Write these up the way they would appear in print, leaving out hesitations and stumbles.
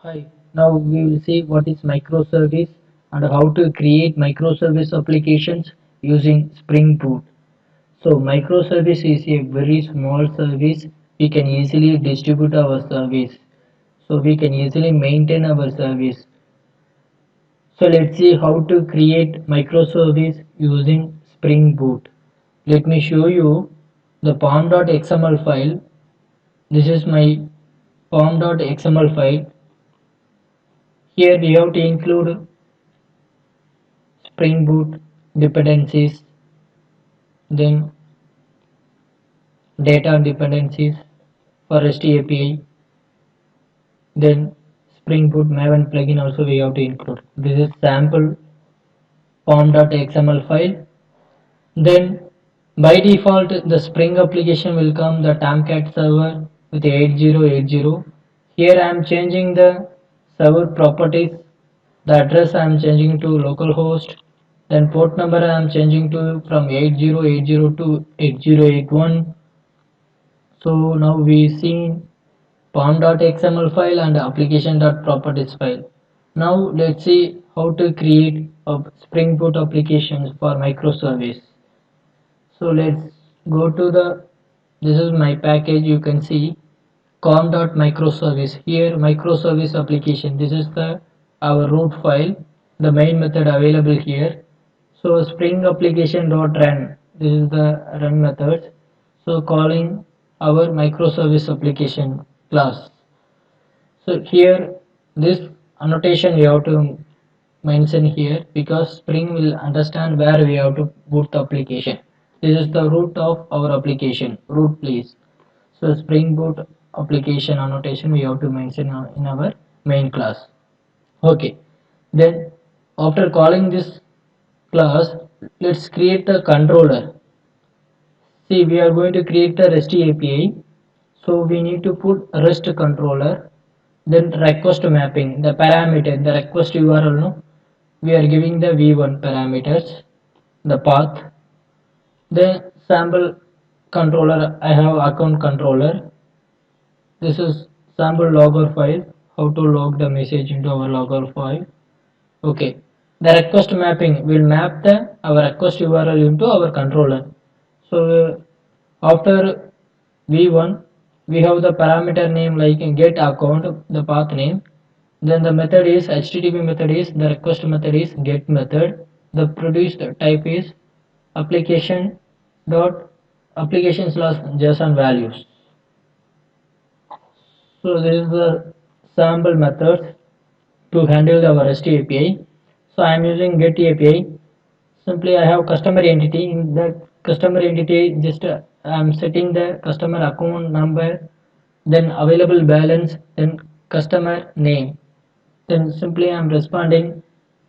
Hi, now we will see what is microservice and how to create microservice applications using Spring Boot. So microservice is a very small service. We can easily distribute our service. So we can easily maintain our service. So let's see how to create microservice using Spring Boot. Let me show you the pom.xml file. This is my pom.xml file. Here we have to include Spring Boot dependencies, then data dependencies for REST API, then Spring Boot Maven plugin also we have to include. This is sample pom.xml file. Then by default the Spring application will come the Tomcat server with 8080. Here I am changing the server properties. The address I am changing to localhost. Then port number I am changing to from 8080 to 8081. So now we see pom.xml file and application.properties file. Now let's see how to create a Spring Boot applications for microservice. So let's go to this is my package. You can see com.microservice. Here microservice application. This is the our root file, the main method available here. So Spring application dot run. This is the run method. So calling our microservice application class. So here this annotation we have to mention here because Spring will understand where we have to boot the application. This is the root of our application. Root please. So Spring Boot application annotation we have to mention in our main class. Okay. Then after calling this class, let's create the controller. See, we are going to create the REST API. So we need to put REST controller, then request mapping, the parameter, the request URL. No, we are giving the v1 parameters, the path, the sample controller. I have account controller. This is sample logger file. How to log the message into our logger file. Okay. The request mapping will map the our request URL into our controller. So after v1 we have the parameter name like get account, the path name. Then the method is HTTP method is the request method is get method. The produced type is application dot application slash JSON values. So this is the sample methods to handle our REST API. So I am using get API. Simply I have customer entity. In the customer entity just I am setting the customer account number, then available balance, then customer name. Then simply I am responding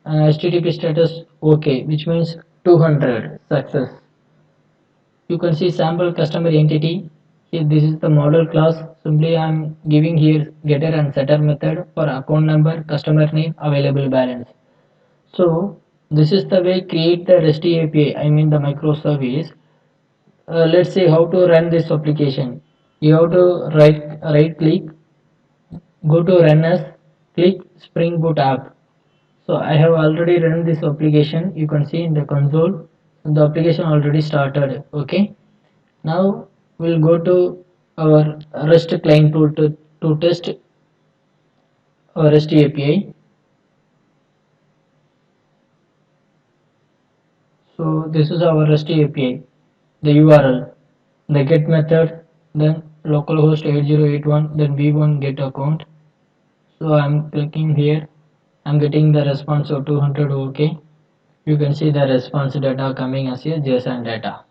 HTTP status OK, which means 200 success. You can see sample customer entity. Here this is the model class. Simply I am giving here getter and setter method for account number, customer name, available balance. So this is the way create the REST API, I mean the microservice. Let's see how to run this application. You have to right click, go to run as, click Spring Boot app. So I have already run this application. You can see in the console the application already started. Okay. Now we'll go to our REST client tool to test our REST API. So this is our REST API, the URL, the get method, then localhost 8081, then v1 get account. So I'm clicking here. I'm getting the response of 200. Okay. You can see the response data coming as a JSON data.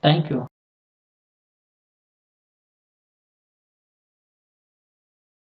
Thank you.